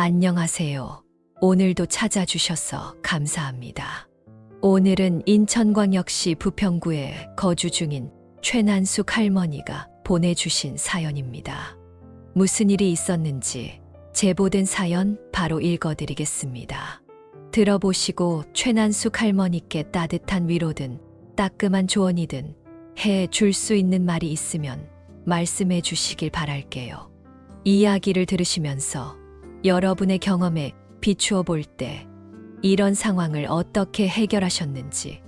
안녕하세요. 오늘도 찾아주셔서 감사합니다. 오늘은 인천광역시 부평구에 거주 중인 최난숙 할머니가 보내주신 사연입니다. 무슨 일이 있었는지 제보된 사연 바로 읽어드리겠습니다. 들어보시고 최난숙 할머니께 따뜻한 위로든 따끔한 조언이든 해줄 수 있는 말이 있으면 말씀해 주시길 바랄게요. 이야기를 들으시면서 여러분의 경험에 비추어 볼 때 이런 상황을 어떻게 해결하셨는지,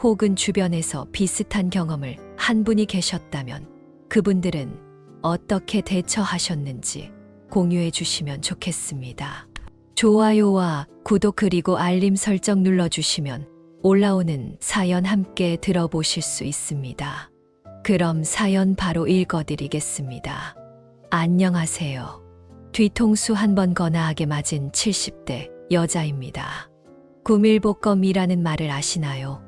혹은 주변에서 비슷한 경험을 한 분이 계셨다면 그분들은 어떻게 대처하셨는지 공유해 주시면 좋겠습니다. 좋아요와 구독 그리고 알림 설정 눌러주시면 올라오는 사연 함께 들어보실 수 있습니다. 그럼 사연 바로 읽어드리겠습니다. 안녕하세요. 뒤통수 한 번 거나하게 맞은 70대 여자입니다. 구밀복검이라는 말을 아시나요?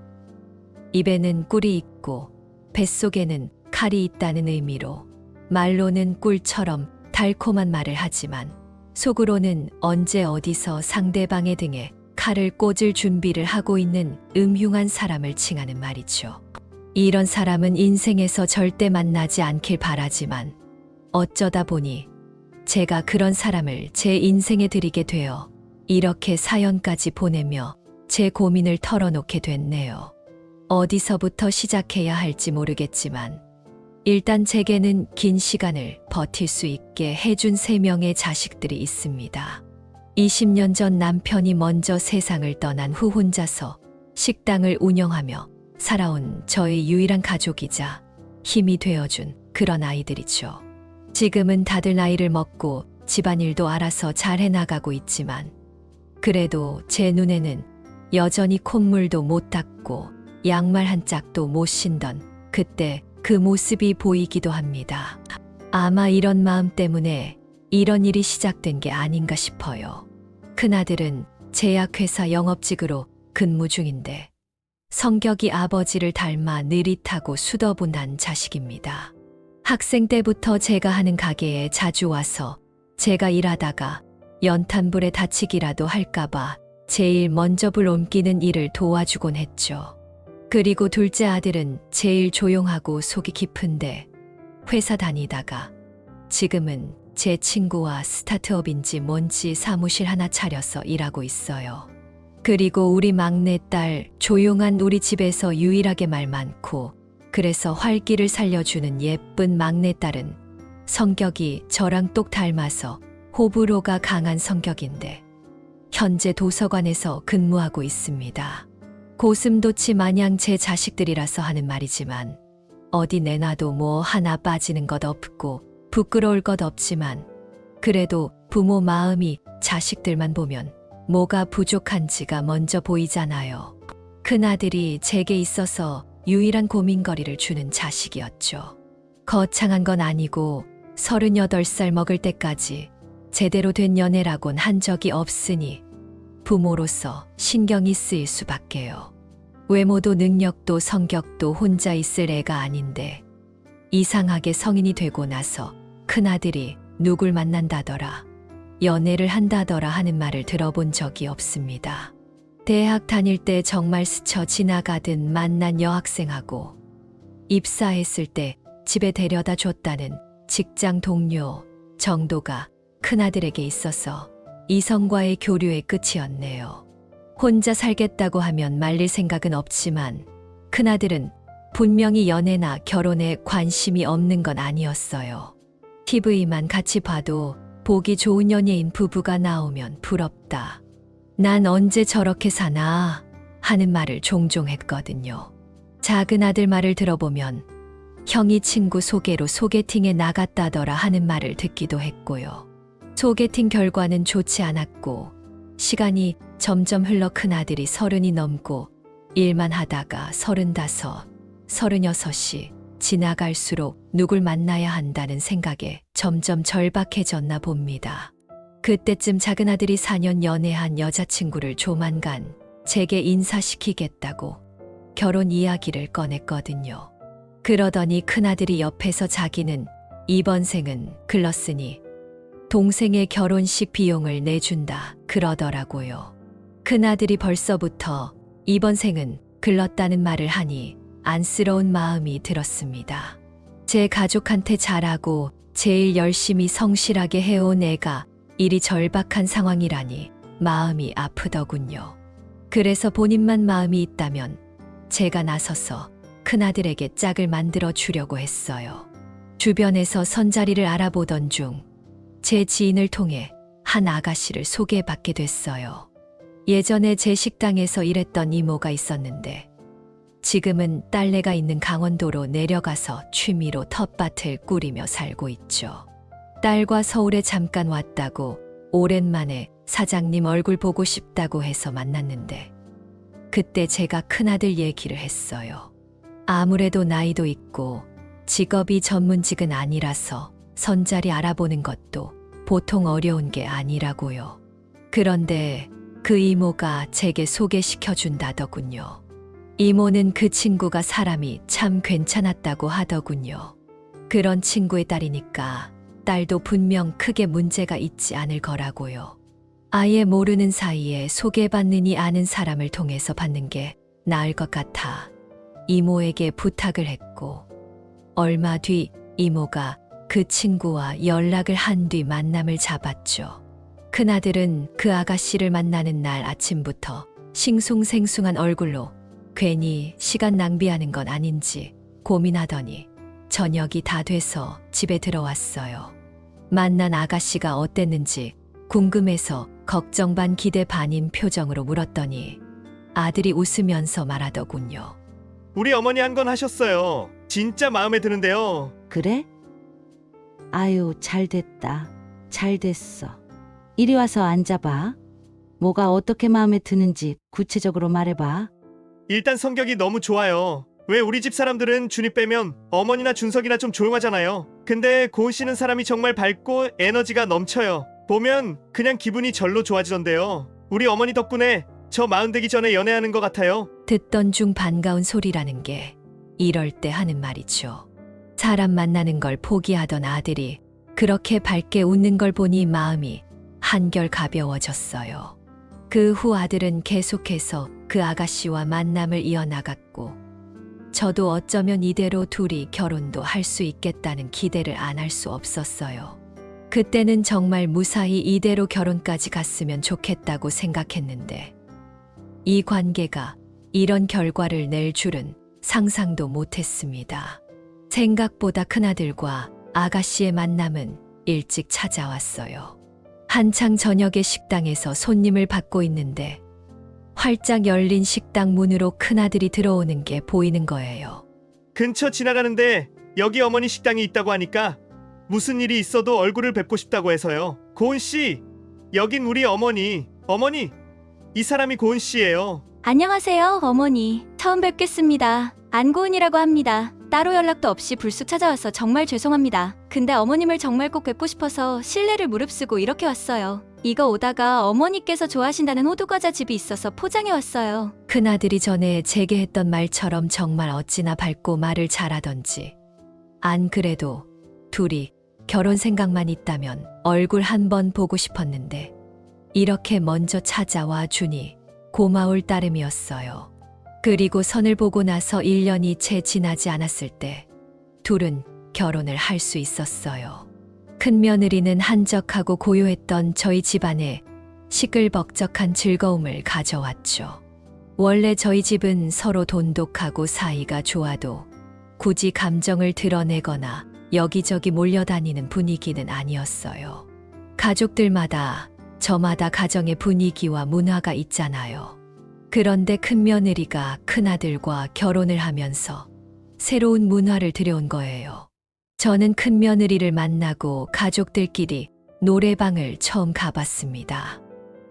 입에는 꿀이 있고 뱃속에는 칼이 있다는 의미로 말로는 꿀처럼 달콤한 말을 하지만 속으로는 언제 어디서 상대방의 등에 칼을 꽂을 준비를 하고 있는 음흉한 사람을 칭하는 말이죠. 이런 사람은 인생에서 절대 만나지 않길 바라지만 어쩌다 보니 제가 그런 사람을 제 인생에 들이게 되어 이렇게 사연까지 보내며 제 고민을 털어놓게 됐네요. 어디서부터 시작해야 할지 모르겠지만 일단 제게는 긴 시간을 버틸 수 있게 해준 3명의 자식들이 있습니다. 20년 전 남편이 먼저 세상을 떠난 후 혼자서 식당을 운영하며 살아온 저의 유일한 가족이자 힘이 되어준 그런 아이들이죠. 지금은 다들 나이를 먹고 집안일도 알아서 잘 해나가고 있지만 그래도 제 눈에는 여전히 콧물도 못 닦고 양말 한 짝도 못 신던 그때 그 모습이 보이기도 합니다. 아마 이런 마음 때문에 이런 일이 시작된 게 아닌가 싶어요. 큰아들은 제약회사 영업직으로 근무 중인데 성격이 아버지를 닮아 느릿하고 수더분한 자식입니다. 학생 때부터 제가 하는 가게에 자주 와서 제가 일하다가 연탄불에 다치기라도 할까봐 제일 먼저 불 옮기는 일을 도와주곤 했죠. 그리고 둘째 아들은 제일 조용하고 속이 깊은데 회사 다니다가 지금은 제 친구와 스타트업인지 뭔지 사무실 하나 차려서 일하고 있어요. 그리고 우리 막내딸 조용한 우리 집에서 유일하게 말 많고 그래서 활기를 살려주는 예쁜 막내딸은 성격이 저랑 똑 닮아서 호불호가 강한 성격인데 현재 도서관에서 근무하고 있습니다. 고슴도치 마냥 제 자식들이라서 하는 말이지만 어디 내놔도 뭐 하나 빠지는 것 없고 부끄러울 것 없지만 그래도 부모 마음이 자식들만 보면 뭐가 부족한지가 먼저 보이잖아요. 큰아들이 제게 있어서 유일한 고민거리를 주는 자식이었죠. 거창한 건 아니고 38살 먹을 때까지 제대로 된 연애라곤 한 적이 없으니 부모로서 신경이 쓰일 수밖에요. 외모도 능력도 성격도 혼자 있을 애가 아닌데 이상하게 성인이 되고 나서 큰아들이 누굴 만난다더라, 연애를 한다더라 하는 말을 들어본 적이 없습니다. 대학 다닐 때 정말 스쳐 지나가듯 만난 여학생하고 입사했을 때 집에 데려다 줬다는 직장 동료 정도가 큰아들에게 있어서 이성과의 교류의 끝이었네요. 혼자 살겠다고 하면 말릴 생각은 없지만 큰아들은 분명히 연애나 결혼에 관심이 없는 건 아니었어요. TV만 같이 봐도 보기 좋은 연예인 부부가 나오면 부럽다, 난 언제 저렇게 사나 하는 말을 종종 했거든요. 작은 아들 말을 들어보면 형이 친구 소개로 소개팅에 나갔다더라 하는 말을 듣기도 했고요. 소개팅 결과는 좋지 않았고 시간이 점점 흘러 큰아들이 30이 넘고 일만 하다가 35, 36이 지나갈수록 누굴 만나야 한다는 생각에 점점 절박해졌나 봅니다. 그때쯤 작은아들이 4년 연애한 여자친구를 조만간 제게 인사시키겠다고 결혼 이야기를 꺼냈거든요. 그러더니 큰아들이 옆에서 자기는 이번 생은 글렀으니 동생의 결혼식 비용을 내준다 그러더라고요. 큰아들이 벌써부터 이번 생은 글렀다는 말을 하니 안쓰러운 마음이 들었습니다. 제 가족한테 잘하고 제일 열심히 성실하게 해온 애가 일이 절박한 상황이라니 마음이 아프더군요. 그래서 본인만 마음이 있다면 제가 나서서 큰아들에게 짝을 만들어 주려고 했어요. 주변에서 선자리를 알아보던 중 제 지인을 통해 한 아가씨를 소개받게 됐어요. 예전에 제 식당에서 일했던 이모가 있었는데 지금은 딸내가 있는 강원도로 내려가서 취미로 텃밭을 꾸리며 살고 있죠. 딸과 서울에 잠깐 왔다고 오랜만에 사장님 얼굴 보고 싶다고 해서 만났는데 그때 제가 큰아들 얘기를 했어요. 아무래도 나이도 있고 직업이 전문직은 아니라서 선자리 알아보는 것도 보통 어려운 게 아니라고요. 그런데 그 이모가 제게 소개시켜 준다더군요. 이모는 그 친구가 사람이 참 괜찮았다고 하더군요. 그런 친구의 딸이니까 딸도 분명 크게 문제가 있지 않을 거라고요. 아예 모르는 사이에 소개받느니 아는 사람을 통해서 받는 게 나을 것 같아 이모에게 부탁을 했고 얼마 뒤 이모가 그 친구와 연락을 한 뒤 만남을 잡았죠. 큰아들은 그 아가씨를 만나는 날 아침부터 싱숭생숭한 얼굴로 괜히 시간 낭비하는 건 아닌지 고민하더니 저녁이 다 돼서 집에 들어왔어요. 만난 아가씨가 어땠는지 궁금해서 걱정 반 기대 반인 표정으로 물었더니 아들이 웃으면서 말하더군요. 우리 어머니 한 건 하셨어요. 진짜 마음에 드는데요. 그래? 아유, 잘 됐다. 잘 됐어. 이리 와서 앉아봐. 뭐가 어떻게 마음에 드는지 구체적으로 말해봐. 일단 성격이 너무 좋아요. 왜 우리 집 사람들은 준이 빼면 어머니나 준석이나 좀 조용하잖아요. 근데 고은 씨는 사람이 정말 밝고 에너지가 넘쳐요. 보면 그냥 기분이 절로 좋아지던데요. 우리 어머니 덕분에 저 40 되기 전에 연애하는 것 같아요. 듣던 중 반가운 소리라는 게 이럴 때 하는 말이죠. 사람 만나는 걸 포기하던 아들이 그렇게 밝게 웃는 걸 보니 마음이 한결 가벼워졌어요. 그 후 아들은 계속해서 그 아가씨와 만남을 이어나갔고 저도 어쩌면 이대로 둘이 결혼도 할 수 있겠다는 기대를 안 할 수 없었어요. 그때는 정말 무사히 이대로 결혼까지 갔으면 좋겠다고 생각했는데 이 관계가 이런 결과를 낼 줄은 상상도 못했습니다. 생각보다 큰아들과 아가씨의 만남은 일찍 찾아왔어요. 한창 저녁에 식당에서 손님을 받고 있는데 활짝 열린 식당 문으로 큰아들이 들어오는 게 보이는 거예요. 근처 지나가는데 여기 어머니 식당이 있다고 하니까 무슨 일이 있어도 얼굴을 뵙고 싶다고 해서요. 고은 씨, 여긴 우리 어머니. 어머니, 이 사람이 고은 씨예요. 안녕하세요, 어머니. 처음 뵙겠습니다. 안고은이라고 합니다. 따로 연락도 없이 불쑥 찾아와서 정말 죄송합니다. 근데 어머님을 정말 꼭 뵙고 싶어서 실례를 무릅쓰고 이렇게 왔어요. 이거 오다가 어머니께서 좋아하신다는 호두과자 집이 있어서 포장해 왔어요. 큰아들이 전에 제게 했던 말처럼 정말 어찌나 밝고 말을 잘하던지 안 그래도 둘이 결혼 생각만 있다면 얼굴 한번 보고 싶었는데 이렇게 먼저 찾아와 주니 고마울 따름이었어요. 그리고 선을 보고 나서 1년이 채 지나지 않았을 때 둘은 결혼을 할 수 있었어요. 큰며느리는 한적하고 고요했던 저희 집안에 시끌벅적한 즐거움을 가져왔죠. 원래 저희 집은 서로 돈독하고 사이가 좋아도 굳이 감정을 드러내거나 여기저기 몰려다니는 분위기는 아니었어요. 가족들마다 저마다 가정의 분위기와 문화가 있잖아요. 그런데 큰며느리가 큰아들과 결혼을 하면서 새로운 문화를 들여온 거예요. 저는 큰며느리를 만나고 가족들끼리 노래방을 처음 가봤습니다.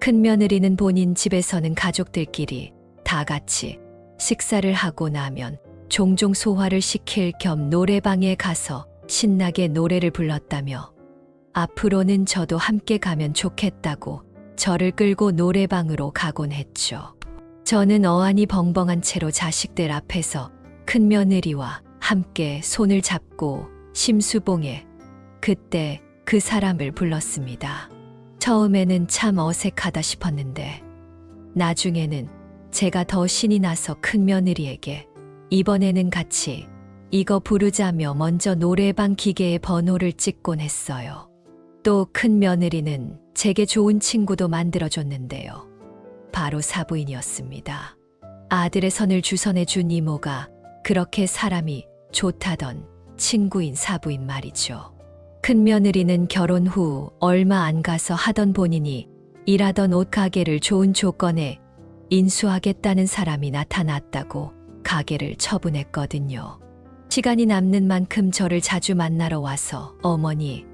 큰며느리는 본인 집에서는 가족들끼리 다 같이 식사를 하고 나면 종종 소화를 시킬 겸 노래방에 가서 신나게 노래를 불렀다며 앞으로는 저도 함께 가면 좋겠다고 저를 끌고 노래방으로 가곤 했죠. 저는 어안이 벙벙한 채로 자식들 앞에서 큰며느리와 함께 손을 잡고 심수봉에 그때 그 사람을 불렀습니다. 처음에는 참 어색하다 싶었는데 나중에는 제가 더 신이 나서 큰며느리에게 이번에는 같이 이거 부르자며 먼저 노래방 기계의 번호를 찍곤 했어요. 또 큰며느리는 제게 좋은 친구도 만들어줬는데요. 바로 사부인이었습니다. 아들의 선을 주선해준 이모가 그렇게 사람이 좋다던 친구인 사부인 말이죠. 큰며느리는 결혼 후 얼마 안 가서 하던 본인이 일하던 옷가게를 좋은 조건에 인수하겠다는 사람이 나타났다고 가게를 처분했거든요. 시간이 남는 만큼 저를 자주 만나러 와서 어머니,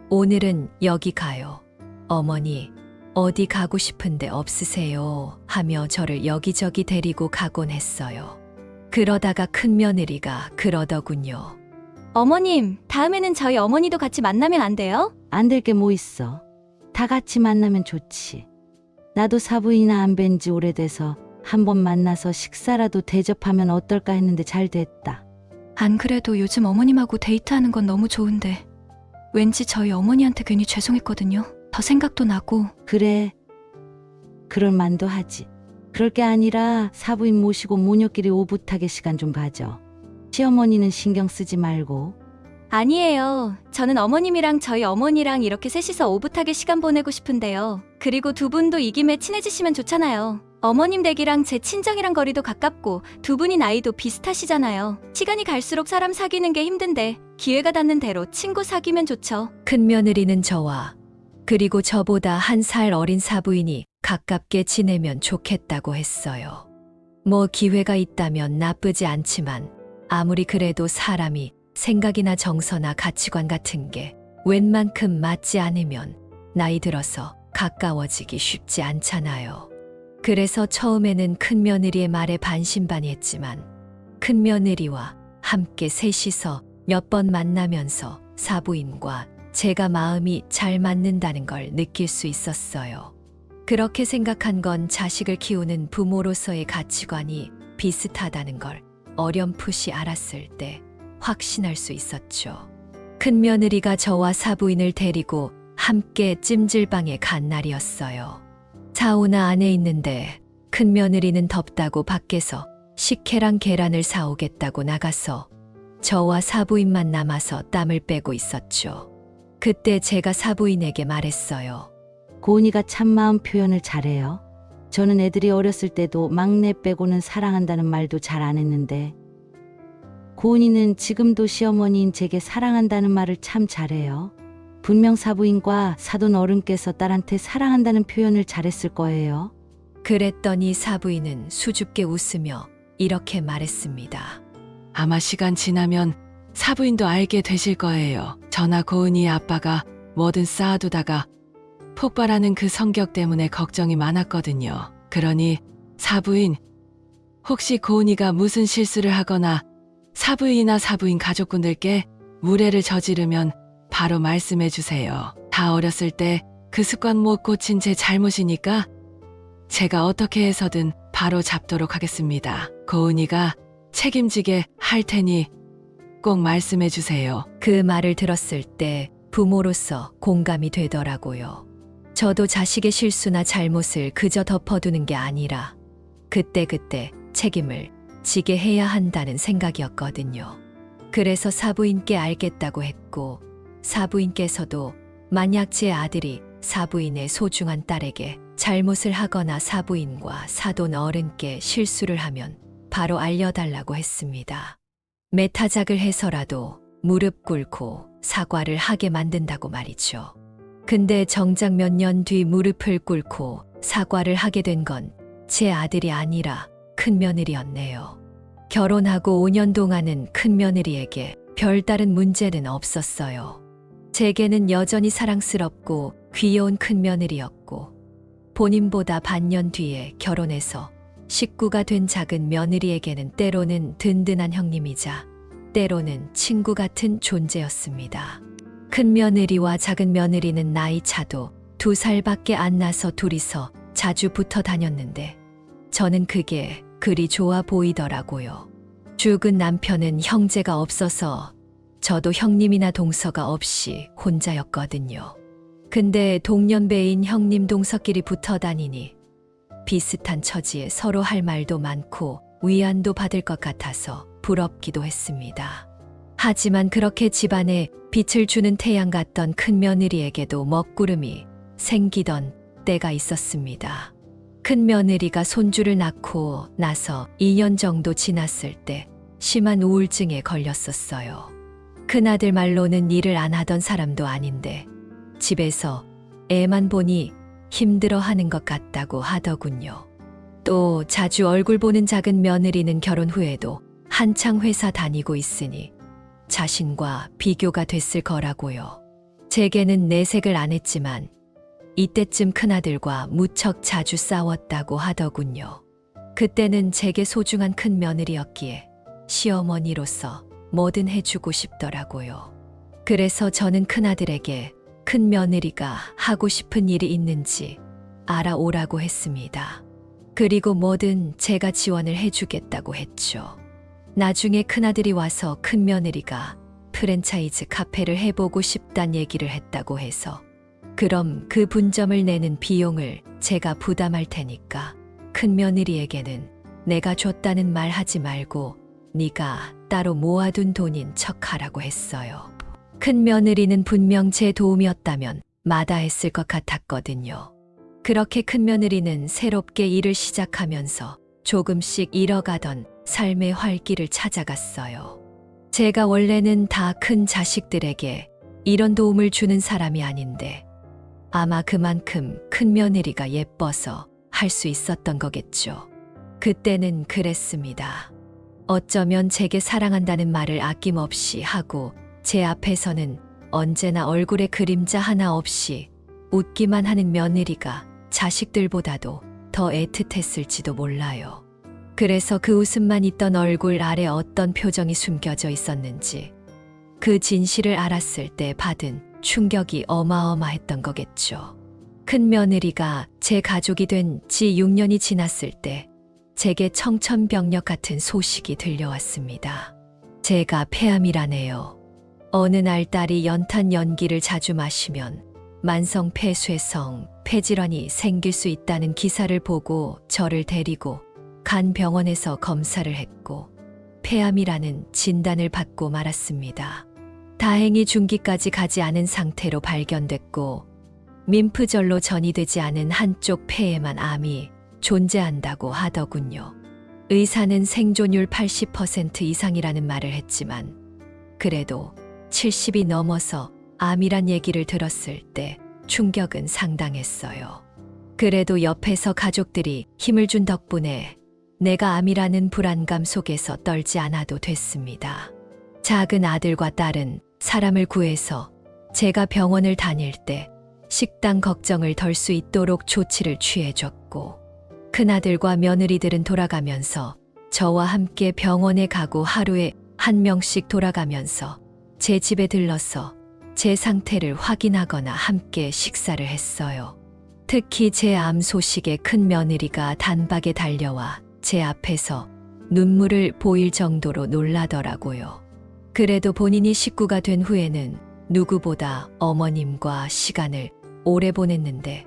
오늘은 여기 가요. 어머니, 어디 가고 싶은데 없으세요? 하며 저를 여기저기 데리고 가곤 했어요. 그러다가 큰며느리가 그러더군요. 어머님, 다음에는 저희 어머니도 같이 만나면 안 돼요? 안 될 게 뭐 있어. 다 같이 만나면 좋지. 나도 사부인이나 안 뵌 지 오래돼서 한번 만나서 식사라도 대접하면 어떨까 했는데 잘 됐다. 안 그래도 요즘 어머님하고 데이트하는 건 너무 좋은데 왠지 저희 어머니한테 괜히 죄송했거든요. 더 생각도 나고. 그래. 그럴 만도 하지. 그럴 게 아니라 사부인 모시고 모녀끼리 오붓하게 시간 좀 가져. 시어머니는 신경 쓰지 말고. 아니에요. 저는 어머님이랑 저희 어머니랑 이렇게 셋이서 오붓하게 시간 보내고 싶은데요. 그리고 두 분도 이 김에 친해지시면 좋잖아요. 어머님 댁이랑 제 친정이랑 거리도 가깝고 두 분이 나이도 비슷하시잖아요. 시간이 갈수록 사람 사귀는 게 힘든데 기회가 닿는 대로 친구 사귀면 좋죠. 큰며느리는 저와 그리고 저보다 한 살 어린 사부인이 가깝게 지내면 좋겠다고 했어요. 뭐 기회가 있다면 나쁘지 않지만 아무리 그래도 사람이 생각이나 정서나 가치관 같은 게 웬만큼 맞지 않으면 나이 들어서 가까워지기 쉽지 않잖아요. 그래서 처음에는 큰며느리의 말에 반신반의했지만 큰며느리와 함께 셋이서 몇 번 만나면서 사부인과 제가 마음이 잘 맞는다는 걸 느낄 수 있었어요. 그렇게 생각한 건 자식을 키우는 부모로서의 가치관이 비슷하다는 걸 어렴풋이 알았을 때 확신할 수 있었죠. 큰며느리가 저와 사부인을 데리고 함께 찜질방에 간 날이었어요. 사우나 안에 있는데 큰며느리는 덥다고 밖에서 식혜랑 계란을 사오겠다고 나가서 저와 사부인만 남아서 땀을 빼고 있었죠. 그때 제가 사부인에게 말했어요. 고은이가 참 마음 표현을 잘해요. 저는 애들이 어렸을 때도 막내 빼고는 사랑한다는 말도 잘 안 했는데 고은이는 지금도 시어머니인 제게 사랑한다는 말을 참 잘해요. 분명 사부인과 사돈 어른께서 딸한테 사랑한다는 표현을 잘했을 거예요. 그랬더니 사부인은 수줍게 웃으며 이렇게 말했습니다. 아마 시간 지나면 사부인도 알게 되실 거예요. 저나 고은이의 아빠가 뭐든 쌓아두다가 폭발하는 그 성격 때문에 걱정이 많았거든요. 그러니 사부인, 혹시 고은이가 무슨 실수를 하거나 사부인이나 사부인 가족분들께 무례를 저지르면 바로 말씀해 주세요. 다 어렸을 때 그 습관 못 고친 제 잘못이니까 제가 어떻게 해서든 바로 잡도록 하겠습니다. 고은이가 책임지게 할 테니 꼭 말씀해 주세요. 그 말을 들었을 때 부모로서 공감이 되더라고요. 저도 자식의 실수나 잘못을 그저 덮어두는 게 아니라 그때그때 책임을 지게 해야 한다는 생각이었거든요. 그래서 사부인께 알겠다고 했고 사부인께서도 만약 제 아들이 사부인의 소중한 딸에게 잘못을 하거나 사부인과 사돈 어른께 실수를 하면 바로 알려달라고 했습니다. 매타작을 해서라도 무릎 꿇고 사과를 하게 만든다고 말이죠. 근데 정작 몇 년 뒤 무릎을 꿇고 사과를 하게 된 건 제 아들이 아니라 큰며느리였네요. 결혼하고 5년 동안은 큰며느리에게 별다른 문제는 없었어요. 제게는 여전히 사랑스럽고 귀여운 큰며느리였고 본인보다 반년 뒤에 결혼해서 식구가 된 작은 며느리에게는 때로는 든든한 형님이자 때로는 친구 같은 존재였습니다. 큰 며느리와 작은 며느리는 나이 차도 2살밖에 안 나서 둘이서 자주 붙어 다녔는데 저는 그게 그리 좋아 보이더라고요. 죽은 남편은 형제가 없어서 저도 형님이나 동서가 없이 혼자였거든요. 근데 동년배인 형님 동서끼리 붙어 다니니 비슷한 처지에 서로 할 말도 많고 위안도 받을 것 같아서 부럽기도 했습니다. 하지만 그렇게 집안에 빛을 주는 태양 같던 큰며느리에게도 먹구름이 생기던 때가 있었습니다. 큰며느리가 손주를 낳고 나서 2년 정도 지났을 때 심한 우울증에 걸렸었어요. 큰아들 말로는 일을 안 하던 사람도 아닌데 집에서 애만 보니 힘들어하는 것 같다고 하더군요. 또 자주 얼굴 보는 작은 며느리는 결혼 후에도 한창 회사 다니고 있으니 자신과 비교가 됐을 거라고요. 제게는 내색을 안 했지만 이때쯤 큰아들과 무척 자주 싸웠다고 하더군요. 그때는 제게 소중한 큰 며느리였기에 시어머니로서 뭐든 해주고 싶더라고요. 그래서 저는 큰아들에게 큰 며느리가 하고 싶은 일이 있는지 알아오라고 했습니다. 그리고 뭐든 제가 지원을 해주겠다고 했죠. 나중에 큰아들이 와서 큰 며느리가 프랜차이즈 카페를 해보고 싶단 얘기를 했다고 해서 그럼 그 분점을 내는 비용을 제가 부담할 테니까 큰 며느리에게는 내가 줬다는 말 하지 말고 네가 따로 모아둔 돈인 척하라고 했어요. 큰 며느리는 분명 제 도움이었다면 마다했을 것 같았거든요. 그렇게 큰 며느리는 새롭게 일을 시작하면서 조금씩 잃어가던 삶의 활기를 찾아갔어요. 제가 원래는 다 큰 자식들에게 이런 도움을 주는 사람이 아닌데 아마 그만큼 큰 며느리가 예뻐서 할 수 있었던 거겠죠. 그때는 그랬습니다. 어쩌면 제게 사랑한다는 말을 아낌없이 하고 제 앞에서는 언제나 얼굴에 그림자 하나 없이 웃기만 하는 며느리가 자식들보다도 더 애틋했을지도 몰라요. 그래서 그 웃음만 있던 얼굴 아래 어떤 표정이 숨겨져 있었는지 그 진실을 알았을 때 받은 충격이 어마어마했던 거겠죠. 큰 며느리가 제 가족이 된 지 6년이 지났을 때 제게 청천벽력 같은 소식이 들려왔습니다. 제가 폐암이라네요. 어느 날 딸이 연탄 연기를 자주 마시면 만성 폐쇄성 폐질환이 생길 수 있다는 기사를 보고 저를 데리고 간 병원에서 검사를 했고 폐암이라는 진단을 받고 말았습니다. 다행히 중기까지 가지 않은 상태로 발견됐고 림프절로 전이되지 않은 한쪽 폐에만 암이 존재한다고 하더군요. 의사는 생존율 80% 이상이라는 말을 했지만 그래도 70이 넘어서 암이란 얘기를 들었을 때 충격은 상당했어요. 그래도 옆에서 가족들이 힘을 준 덕분에 내가 암이라는 불안감 속에서 떨지 않아도 됐습니다. 작은 아들과 딸은 사람을 구해서 제가 병원을 다닐 때 식당 걱정을 덜 수 있도록 조치를 취해줬고 큰아들과 며느리들은 돌아가면서 저와 함께 병원에 가고 하루에 한 명씩 돌아가면서 제 집에 들러서 제 상태를 확인하거나 함께 식사를 했어요. 특히 제 암 소식에 큰 며느리가 단박에 달려와 제 앞에서 눈물을 보일 정도로 놀라더라고요. 그래도 본인이 식구가 된 후에는 누구보다 어머님과 시간을 오래 보냈는데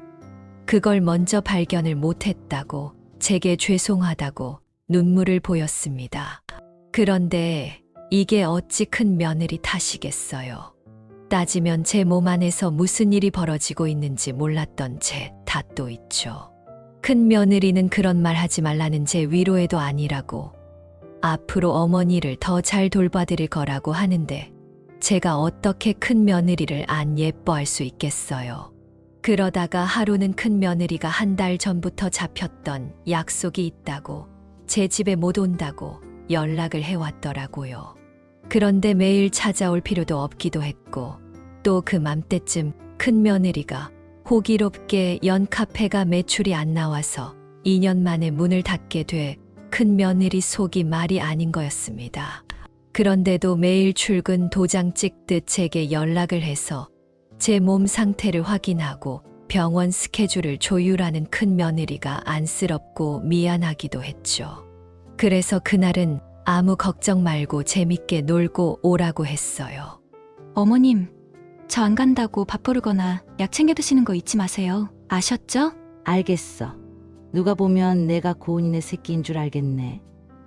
그걸 먼저 발견을 못했다고 제게 죄송하다고 눈물을 보였습니다. 그런데 이게 어찌 큰 며느리 탓이겠어요. 따지면 제 몸 안에서 무슨 일이 벌어지고 있는지 몰랐던 제 탓도 있죠. 큰 며느리는 그런 말 하지 말라는 제 위로에도 아니라고 앞으로 어머니를 더 잘 돌봐드릴 거라고 하는데 제가 어떻게 큰 며느리를 안 예뻐할 수 있겠어요. 그러다가 하루는 큰 며느리가 한 달 전부터 잡혔던 약속이 있다고 제 집에 못 온다고 연락을 해왔더라고요. 그런데 매일 찾아올 필요도 없기도 했고 또 그 맘때쯤 큰 며느리가 호기롭게 연 카페가 매출이 안 나와서 2년 만에 문을 닫게 돼 큰 며느리 속이 말이 아닌 거였습니다. 그런데도 매일 출근 도장 찍듯 제게 연락을 해서 제 몸 상태를 확인하고 병원 스케줄을 조율하는 큰 며느리가 안쓰럽고 미안하기도 했죠. 그래서 그날은 아무 걱정 말고 재밌게 놀고 오라고 했어요. 어머님, 저 안 간다고 밥 버르거나 약 챙겨 드시는 거 잊지 마세요. 아셨죠? 알겠어. 누가 보면 내가 고은이네 새끼인 줄 알겠네.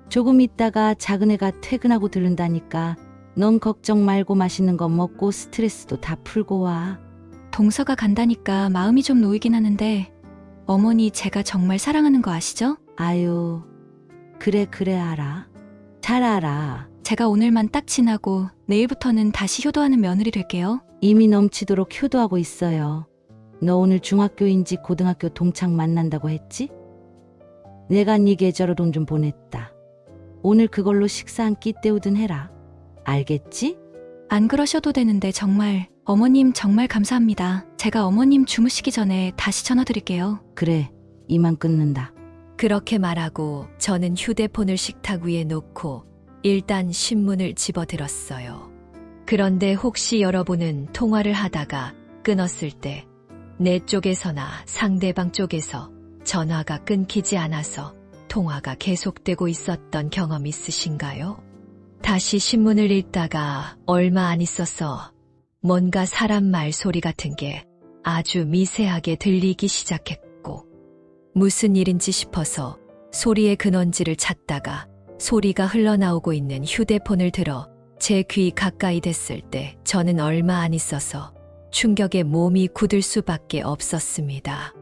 조금 있다가 작은 애가 퇴근하고 들른다니까 넌 걱정 말고 맛있는 거 먹고 스트레스도 다 풀고 와. 동서가 간다니까 마음이 좀 놓이긴 하는데 어머니 제가 정말 사랑하는 거 아시죠? 아유, 그래 알아. 잘 알아. 제가 오늘만 딱 지나고 내일부터는 다시 효도하는 며느리 될게요. 이미 넘치도록 효도하고 있어요. 너 오늘 중학교인지 고등학교 동창 만난다고 했지? 내가 네 계좌로 돈 좀 보냈다. 오늘 그걸로 식사 한 끼 때우든 해라. 알겠지? 안 그러셔도 되는데 정말 어머님 정말 감사합니다. 제가 어머님 주무시기 전에 다시 전화 드릴게요. 그래, 이만 끊는다. 그렇게 말하고 저는 휴대폰을 식탁 위에 놓고 일단 신문을 집어들었어요. 그런데 혹시 여러분은 통화를 하다가 끊었을 때 내 쪽에서나 상대방 쪽에서 전화가 끊기지 않아서 통화가 계속되고 있었던 경험 있으신가요? 다시 신문을 읽다가 얼마 안 있어서 뭔가 사람 말 소리 같은 게 아주 미세하게 들리기 시작했고 무슨 일인지 싶어서 소리의 근원지를 찾다가 소리가 흘러나오고 있는 휴대폰을 들어 제 귀 가까이 댔을 때 저는 얼마 안 있어서 충격에 몸이 굳을 수밖에 없었습니다.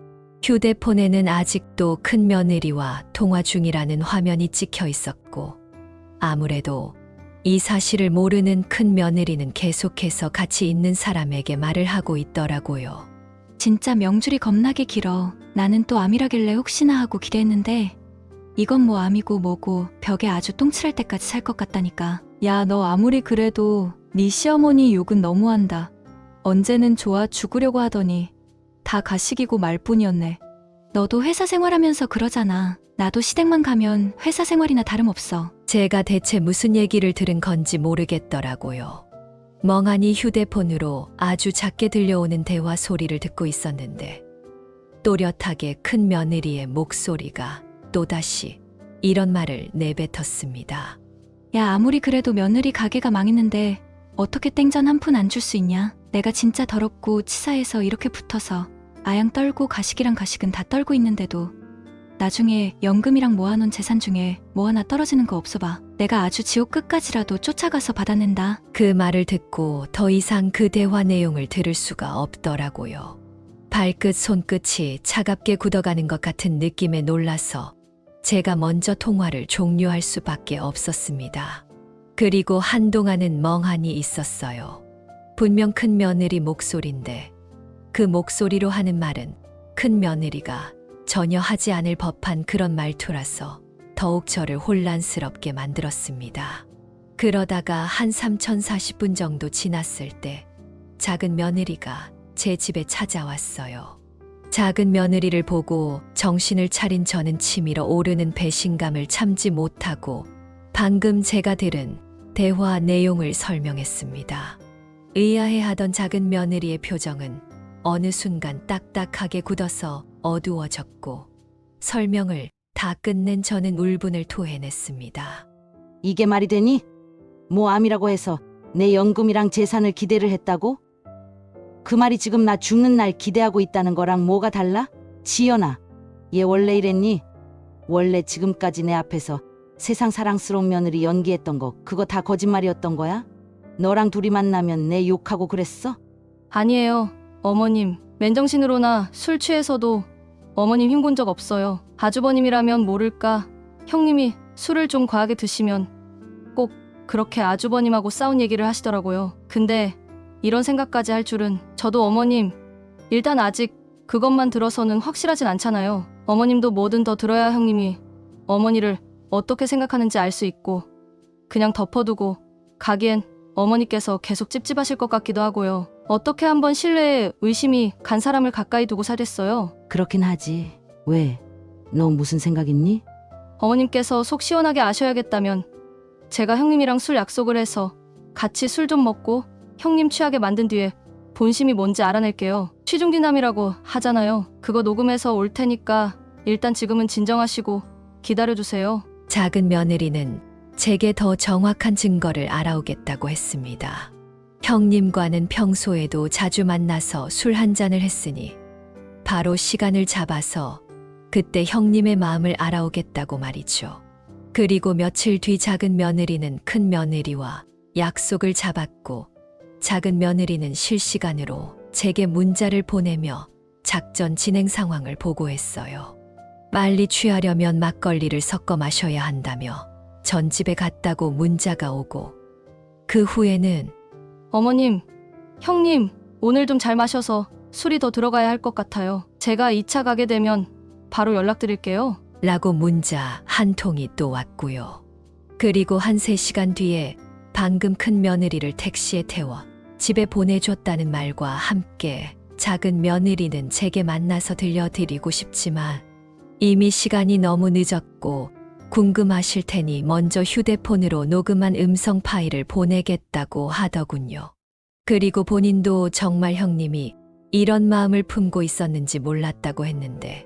휴대폰에는 아직도 큰 며느리와 통화 중이라는 화면이 찍혀 있었고 아무래도 이 사실을 모르는 큰 며느리는 계속해서 같이 있는 사람에게 말을 하고 있더라고요. 진짜 명줄이 겁나게 길어. 나는 또 암이라길래 혹시나 하고 기대했는데 이건 뭐 암이고 뭐고 벽에 아주 똥칠할 때까지 살 것 같다니까. 야, 너 아무리 그래도 네 시어머니 욕은 너무한다. 언제는 좋아 죽으려고 하더니 다 가식이고 말뿐이었네. 너도 회사 생활하면서 그러잖아. 나도 시댁만 가면 회사 생활이나 다름없어. 제가 대체 무슨 얘기를 들은 건지 모르겠더라고요. 멍하니 휴대폰으로 아주 작게 들려오는 대화 소리를 듣고 있었는데 또렷하게 큰 며느리의 목소리가 또다시 이런 말을 내뱉었습니다. 야, 아무리 그래도 며느리 가게가 망했는데 어떻게 땡전 한 푼 안 줄 수 있냐? 내가 진짜 더럽고 치사해서 이렇게 붙어서 아양 떨고 가식이랑 가식은 다 떨고 있는데도 나중에 연금이랑 모아놓은 재산 중에 뭐 하나 떨어지는 거 없어 봐. 내가 아주 지옥 끝까지라도 쫓아가서 받아낸다. 그 말을 듣고 더 이상 그 대화 내용을 들을 수가 없더라고요. 발끝 손끝이 차갑게 굳어가는 것 같은 느낌에 놀라서 제가 먼저 통화를 종료할 수밖에 없었습니다. 그리고 한동안은 멍하니 있었어요. 분명 큰 며느리 목소리인데 그 목소리로 하는 말은 큰 며느리가 전혀 하지 않을 법한 그런 말투라서 더욱 저를 혼란스럽게 만들었습니다. 그러다가 한 3040분 정도 지났을 때 작은 며느리가 제 집에 찾아왔어요. 작은 며느리를 보고 정신을 차린 저는 치밀어 오르는 배신감을 참지 못하고 방금 제가 들은 대화 내용을 설명했습니다. 의아해하던 작은 며느리의 표정은 어느 순간 딱딱하게 굳어서 어두워졌고 설명을 다 끝낸 저는 울분을 토해냈습니다. 이게 말이 되니? 뭐 암이라고 해서 내 연금이랑 재산을 기대를 했다고? 그 말이 지금 나 죽는 날 기대하고 있다는 거랑 뭐가 달라? 지연아, 얘 원래 이랬니? 원래 지금까지 내 앞에서 세상 사랑스러운 며느리 연기했던 거 그거 다 거짓말이었던 거야? 너랑 둘이 만나면 내 욕하고 그랬어? 아니에요. 어머님, 맨정신으로나 술 취해서도 어머님 힘본 적 없어요. 아주버님이라면 모를까. 형님이 술을 좀 과하게 드시면 꼭 그렇게 아주버님하고 싸운 얘기를 하시더라고요. 근데 이런 생각까지 할 줄은. 저도 어머님, 일단 아직 그것만 들어서는 확실하진 않잖아요. 어머님도 뭐든 더 들어야 형님이 어머니를 어떻게 생각하는지 알 수 있고 그냥 덮어두고 가기엔 어머니께서 계속 찝찝하실 것 같기도 하고요. 어떻게 한번 신뢰에 의심이 간 사람을 가까이 두고 살겠어요? 그렇긴 하지. 왜? 너 무슨 생각 있니? 어머님께서 속 시원하게 아셔야겠다면 제가 형님이랑 술 약속을 해서 같이 술 좀 먹고 형님 취하게 만든 뒤에 본심이 뭔지 알아낼게요. 취중진담이라고 하잖아요. 그거 녹음해서 올 테니까 일단 지금은 진정하시고 기다려주세요. 작은 며느리는 제게 더 정확한 증거를 알아오겠다고 했습니다. 형님과는 평소에도 자주 만나서 술 한 잔을 했으니 바로 시간을 잡아서 그때 형님의 마음을 알아오겠다고 말이죠. 그리고 며칠 뒤 작은 며느리는 큰 며느리와 약속을 잡았고 작은 며느리는 실시간으로 제게 문자를 보내며 작전 진행 상황을 보고했어요. 빨리 취하려면 막걸리를 섞어 마셔야 한다며 전 집에 갔다고 문자가 오고 그 후에는 어머님, 형님, 오늘 좀 잘 마셔서 술이 더 들어가야 할 것 같아요. 제가 2차 가게 되면 바로 연락드릴게요. 라고 문자 한 통이 또 왔고요. 그리고 한 3시간 뒤에 방금 큰 며느리를 택시에 태워 집에 보내줬다는 말과 함께 작은 며느리는 제게 만나서 들려드리고 싶지만 이미 시간이 너무 늦었고 궁금하실 테니 먼저 휴대폰으로 녹음한 음성 파일을 보내겠다고 하더군요. 그리고 본인도 정말 형님이 이런 마음을 품고 있었는지 몰랐다고 했는데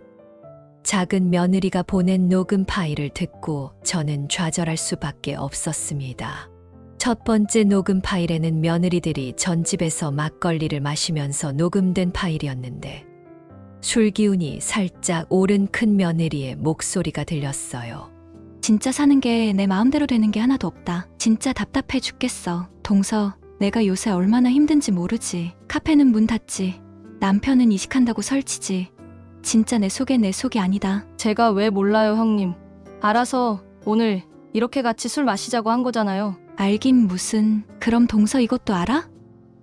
작은 며느리가 보낸 녹음 파일을 듣고 저는 좌절할 수밖에 없었습니다. 첫 번째 녹음 파일에는 며느리들이 전 집에서 막걸리를 마시면서 녹음된 파일이었는데 술 기운이 살짝 오른 큰 며느리의 목소리가 들렸어요. 진짜 사는 게 내 마음대로 되는 게 하나도 없다. 진짜 답답해 죽겠어. 동서, 내가 요새 얼마나 힘든지 모르지. 카페는 문 닫지. 남편은 이식한다고 설치지. 진짜 내 속이 아니다. 제가 왜 몰라요, 형님. 알아서 오늘 이렇게 같이 술 마시자고 한 거잖아요. 알긴 무슨. 그럼 동서 이것도 알아?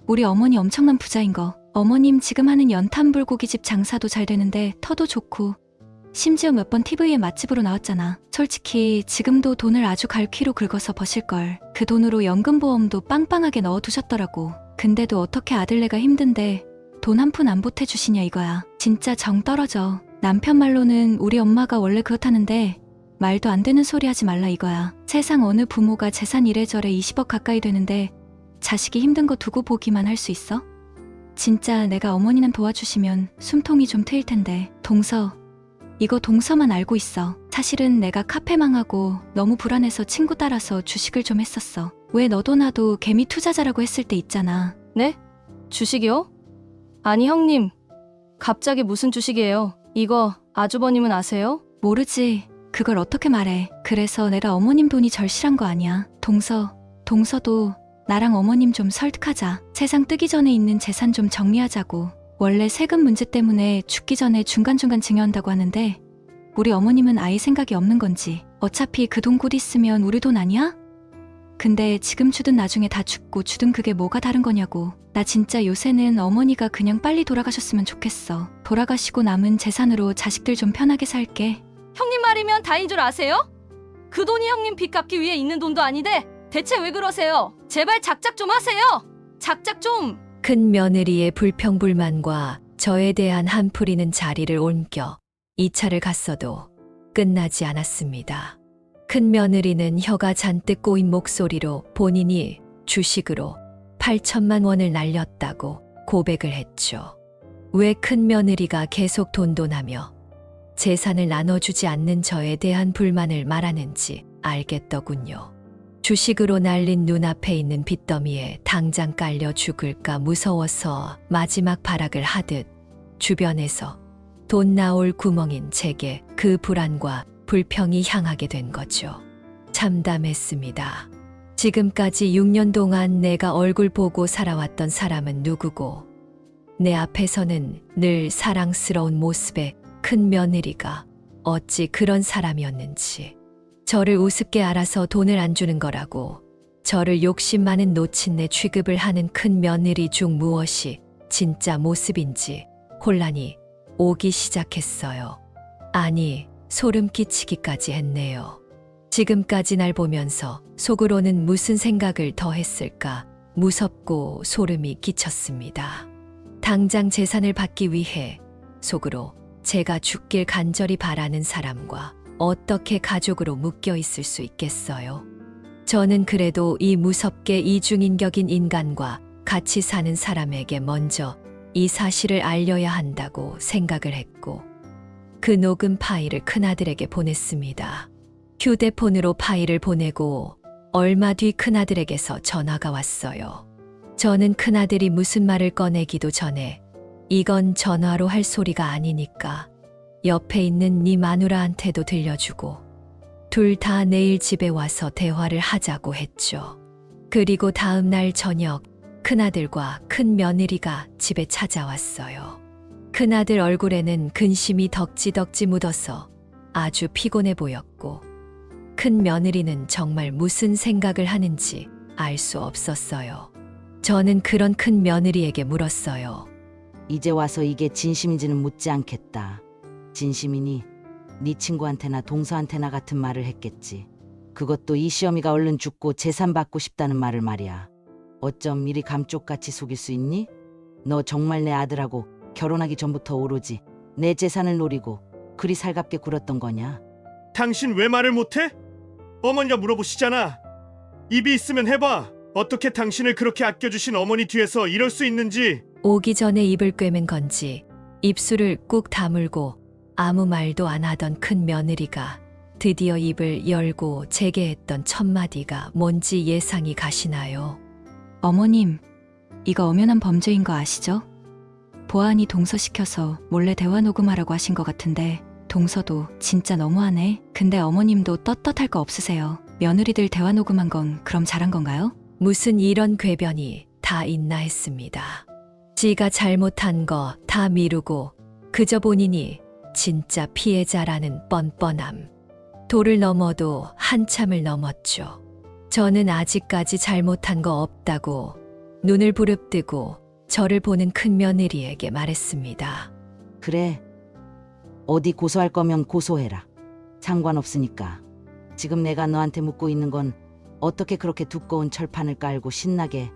우리 어머니 엄청난 부자인 거. 어머님 지금 하는 연탄불고기집 장사도 잘 되는데 터도 좋고 심지어 몇 번 TV에 맛집으로 나왔잖아. 솔직히 지금도 돈을 아주 갈퀴로 긁어서 버실걸. 그 돈으로 연금보험도 빵빵하게 넣어두셨더라고. 근데도 어떻게 아들네가 힘든데 돈 한 푼 안 보태주시냐 이거야. 진짜 정 떨어져. 남편 말로는 우리 엄마가 원래 그렇다는데 말도 안 되는 소리 하지 말라 이거야. 세상 어느 부모가 재산 이래저래 20억 가까이 되는데 자식이 힘든 거 두고 보기만 할 수 있어? 진짜 내가 어머니는 도와주시면 숨통이 좀 트일 텐데. 동서, 이거 동서만 알고 있어. 사실은 내가 카페 망하고 너무 불안해서 친구 따라서 주식을 좀 했었어. 왜 너도 나도 개미 투자자라고 했을 때 있잖아. 네? 주식이요? 아니, 형님. 갑자기 무슨 주식이에요? 이거 아주버님은 아세요? 모르지. 그걸 어떻게 말해. 그래서 내가 어머님 돈이 절실한 거 아니야. 동서도 나랑 어머님 좀 설득하자. 세상 뜨기 전에 있는 재산 좀 정리하자고. 원래 세금 문제 때문에 죽기 전에 중간중간 증여한다고 하는데 우리 어머님은 아예 생각이 없는 건지. 어차피 그 돈 곧 있으면 우리 돈 아니야? 근데 지금 주든 나중에 다 죽고 주든 그게 뭐가 다른 거냐고. 나 진짜 요새는 어머니가 그냥 빨리 돌아가셨으면 좋겠어. 돌아가시고 남은 재산으로 자식들 좀 편하게 살게. 형님 말이면 다인 줄 아세요? 그 돈이 형님 빚 갚기 위해 있는 돈도 아닌데 대체 왜 그러세요? 제발 작작 좀 하세요. 작작 좀. 큰 며느리의 불평불만과 저에 대한 한풀이는 자리를 옮겨 2차를 갔어도 끝나지 않았습니다. 큰 며느리는 혀가 잔뜩 꼬인 목소리로 본인이 주식으로 8천만 원을 날렸다고 고백을 했죠. 왜 큰 며느리가 계속 돈돈하며 재산을 나눠주지 않는 저에 대한 불만을 말하는지 알겠더군요. 주식으로 날린 눈앞에 있는 빚더미에 당장 깔려 죽을까 무서워서 마지막 발악을 하듯 주변에서 돈 나올 구멍인 제게 그 불안과 불평이 향하게 된 거죠. 참담했습니다. 지금까지 6년 동안 내가 얼굴 보고 살아왔던 사람은 누구고 내 앞에서는 늘 사랑스러운 모습의 큰 며느리가 어찌 그런 사람이었는지. 저를 우습게 알아서 돈을 안 주는 거라고 저를 욕심 많은 노친네 취급을 하는 큰 며느리 중 무엇이 진짜 모습인지 혼란이 오기 시작했어요. 아니, 소름 끼치기까지 했네요. 지금까지 날 보면서 속으로는 무슨 생각을 더 했을까 무섭고 소름이 끼쳤습니다. 당장 재산을 받기 위해 속으로 제가 죽길 간절히 바라는 사람과 어떻게 가족으로 묶여 있을 수 있겠어요? 저는 그래도 이 무섭게 이중인격인 인간과 같이 사는 사람에게 먼저 이 사실을 알려야 한다고 생각을 했고 그 녹음 파일을 큰아들에게 보냈습니다. 휴대폰으로 파일을 보내고 얼마 뒤 큰아들에게서 전화가 왔어요. 저는 큰아들이 무슨 말을 꺼내기도 전에 이건 전화로 할 소리가 아니니까 옆에 있는 네 마누라한테도 들려주고 둘 다 내일 집에 와서 대화를 하자고 했죠. 그리고 다음 날 저녁 큰아들과 큰며느리가 집에 찾아왔어요. 큰아들 얼굴에는 근심이 덕지덕지 묻어서 아주 피곤해 보였고 큰며느리는 정말 무슨 생각을 하는지 알 수 없었어요. 저는 그런 큰며느리에게 물었어요. 이제 와서 이게 진심인지는 묻지 않겠다. 진심이니 네 친구한테나 동서한테나 같은 말을 했겠지. 그것도 이 시어미가 얼른 죽고 재산 받고 싶다는 말을 말이야. 어쩜 이리 감쪽같이 속일 수 있니? 너 정말 내 아들하고 결혼하기 전부터 오로지 내 재산을 노리고 그리 살갑게 굴었던 거냐? 당신 왜 말을 못해? 어머니가 물어보시잖아. 입이 있으면 해봐. 어떻게 당신을 그렇게 아껴주신 어머니 뒤에서 이럴 수 있는지. 오기 전에 입을 꿰맨 건지 입술을 꾹 다물고 아무 말도 안 하던 큰 며느리가 드디어 입을 열고 제게 했던 첫 마디가 뭔지 예상이 가시나요? 어머님, 이거 엄연한 범죄인 거 아시죠? 보안이 동서시켜서 몰래 대화 녹음하라고 하신 것 같은데 동서도 진짜 너무하네. 근데 어머님도 떳떳할 거 없으세요. 며느리들 대화 녹음한 건 그럼 잘한 건가요? 무슨 이런 궤변이 다 있나 했습니다. 지가 잘못한 거 다 미루고 그저 본인이 진짜 피해자라는 뻔뻔함. 도를 넘어도 한참을 넘었죠. 저는 아직까지 잘못한 거 없다고 눈을 부릅뜨고 저를 보는 큰며느리에게 말했습니다. 그래. 어디 고소할 거면 고소해라. 상관없으니까. 지금 내가 너한테 묻고 있는 건 어떻게 그렇게 두꺼운 철판을 깔고 신나게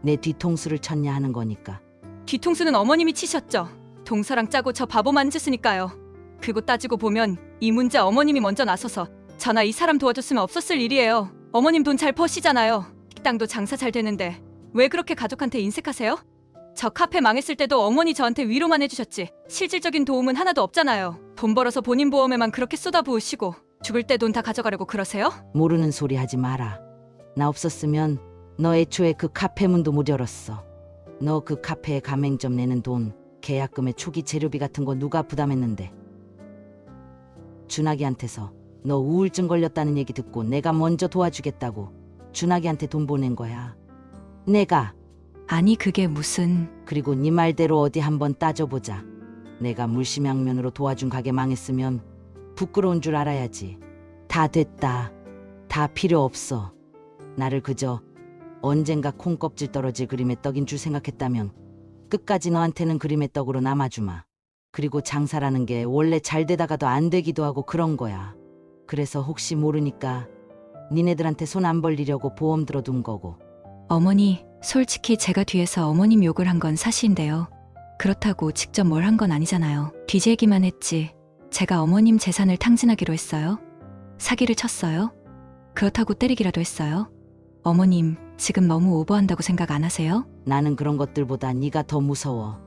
내 뒤통수를 쳤냐 하는 거니까. 뒤통수는 어머님이 치셨죠. 동서랑 짜고 저 바보 만드셨으니까요. 그거 따지고 보면 이 문제 어머님이 먼저 나서서 저나 이 사람 도와줬으면 없었을 일이에요. 어머님 돈 잘 버시잖아요. 식당도 장사 잘 되는데 왜 그렇게 가족한테 인색하세요? 저 카페 망했을 때도 어머니 저한테 위로만 해주셨지 실질적인 도움은 하나도 없잖아요. 돈 벌어서 본인 보험에만 그렇게 쏟아부으시고 죽을 때 돈 다 가져가려고 그러세요? 모르는 소리 하지 마라. 나 없었으면 너 애초에 그 카페 문도 못 열었어. 너 그 카페에 가맹점 내는 돈, 계약금의 초기 재료비 같은 거 누가 부담했는데. 준하기한테서 너 우울증 걸렸다는 얘기 듣고 내가 먼저 도와주겠다고 준하기한테 돈 보낸 거야. 내가. 아니 그게 무슨... 그리고 네 말대로 어디 한번 따져보자. 내가 물심양면으로 도와준 가게 망했으면 부끄러운 줄 알아야지. 다 됐다. 다 필요 없어. 나를 그저 언젠가 콩껍질 떨어질 그림의 떡인 줄 생각했다면 끝까지 너한테는 그림의 떡으로 남아주마. 그리고 장사라는 게 원래 잘 되다가도 안 되기도 하고 그런 거야. 그래서 혹시 모르니까 니네들한테 손 안 벌리려고 보험 들어둔 거고. 어머니, 솔직히 제가 뒤에서 어머님 욕을 한 건 사실인데요. 그렇다고 직접 뭘 한 건 아니잖아요. 뒤지기만 했지. 제가 어머님 재산을 탕진하기로 했어요? 사기를 쳤어요? 그렇다고 때리기라도 했어요? 어머님, 지금 너무 오버한다고 생각 안 하세요? 나는 그런 것들보다 네가 더 무서워.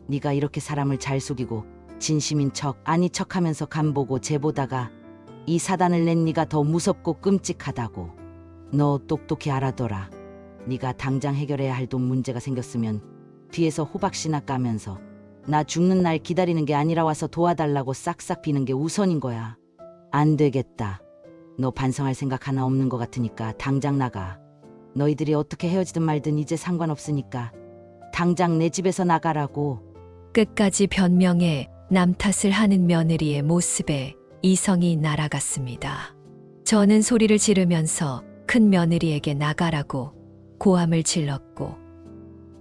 네가 이렇게 사람을 잘 속이고 진심인 척 아니 척하면서 간보고 재보다가 이 사단을 낸 네가 더 무섭고 끔찍하다고. 너 똑똑히 알아둬라. 네가 당장 해결해야 할 돈 문제가 생겼으면 뒤에서 호박씨나 까면서 나 죽는 날 기다리는 게 아니라 와서 도와달라고 싹싹 비는 게 우선인 거야. 안 되겠다. 너 반성할 생각 하나 없는 것 같으니까 당장 나가. 너희들이 어떻게 헤어지든 말든 이제 상관없으니까 당장 내 집에서 나가라고. 끝까지 변명해 남 탓을 하는 며느리의 모습에 이성이 날아갔습니다. 저는 소리를 지르면서 큰 며느리에게 나가라고 고함을 질렀고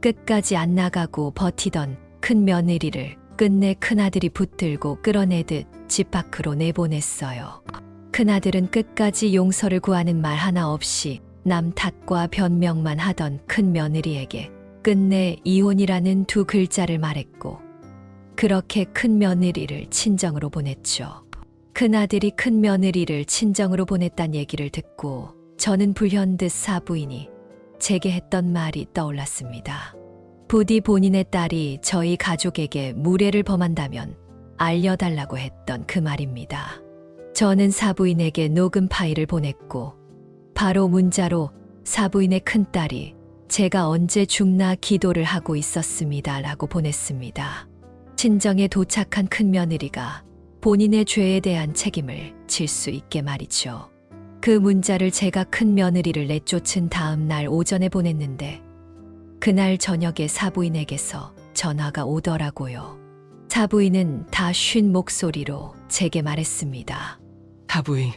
끝까지 안 나가고 버티던 큰 며느리를 끝내 큰아들이 붙들고 끌어내듯 집 밖으로 내보냈어요. 큰아들은 끝까지 용서를 구하는 말 하나 없이 남 탓과 변명만 하던 큰 며느리에게 끝내 이혼이라는 두 글자를 말했고 그렇게 큰 며느리를 친정으로 보냈죠. 큰아들이 큰 며느리를 친정으로 보냈단 얘기를 듣고 저는 불현듯 사부인이 제게 했던 말이 떠올랐습니다. 부디 본인의 딸이 저희 가족에게 무례를 범한다면 알려달라고 했던 그 말입니다. 저는 사부인에게 녹음 파일을 보냈고 바로 문자로 사부인의 큰딸이 제가 언제 죽나 기도를 하고 있었습니다 라고 보냈습니다. 친정에 도착한 큰며느리가 본인의 죄에 대한 책임을 질 수 있게 말이죠. 그 문자를 제가 큰며느리를 내쫓은 다음 날 오전에 보냈는데 그날 저녁에 사부인에게서 전화가 오더라고요. 사부인은 다 쉰 목소리로 제게 말했습니다. 사부인,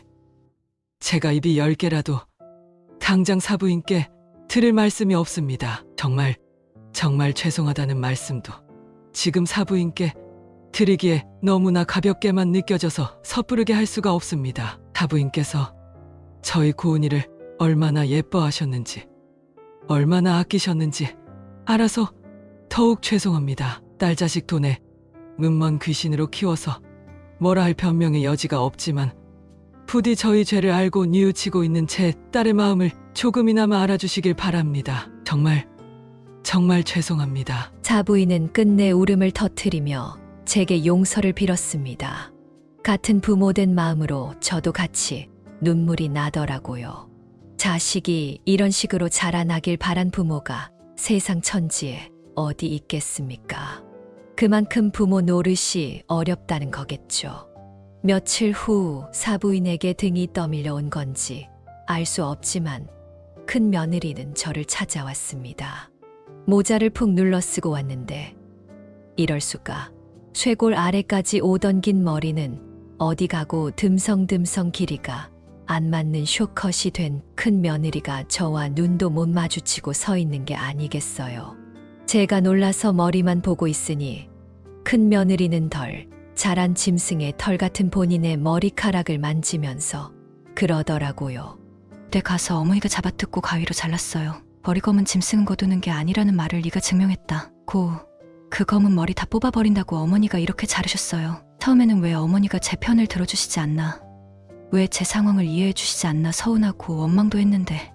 제가 입이 10개라도 당장 사부인께 드릴 말씀이 없습니다. 정말 죄송하다는 말씀도 지금 사부인께 드리기에 너무나 가볍게만 느껴져서 섣부르게 할 수가 없습니다. 사부인께서 저희 고은이를 얼마나 예뻐하셨는지, 얼마나 아끼셨는지 알아서 더욱 죄송합니다. 딸 자식 돈에 눈먼 귀신으로 키워서 뭐라 할 변명의 여지가 없지만 부디 저희 죄를 알고 뉘우치고 있는 제 딸의 마음을 조금이나마 알아주시길 바랍니다. 정말 죄송합니다. 사부인은 끝내 울음을 터뜨리며 제게 용서를 빌었습니다. 같은 부모된 마음으로 저도 같이 눈물이 나더라고요. 자식이 이런 식으로 자라나길 바란 부모가 세상 천지에 어디 있겠습니까? 그만큼 부모 노릇이 어렵다는 거겠죠. 며칠 후 사부인에게 등이 떠밀려 온 건지 알 수 없지만 큰 며느리는 저를 찾아왔습니다. 모자를 푹 눌러 쓰고 왔는데 이럴 수가. 쇄골 아래까지 오던 긴 머리는 어디 가고 듬성듬성 길이가 안 맞는 쇼컷이 된 큰 며느리가 저와 눈도 못 마주치고 서 있는 게 아니겠어요. 제가 놀라서 머리만 보고 있으니 큰 며느리는 덜 자란 짐승의 털 같은 본인의 머리카락을 만지면서 그러더라고요. 내 가서 어머니가 잡아뜯고 가위로 잘랐어요. 머리 검은 짐승은 거두는 게 아니라는 말을 네가 증명했다. 그 검은 머리 다 뽑아버린다고 어머니가 이렇게 자르셨어요. 처음에는 왜 어머니가 제 편을 들어주시지 않나, 왜 제 상황을 이해해 주시지 않나 서운하고 원망도 했는데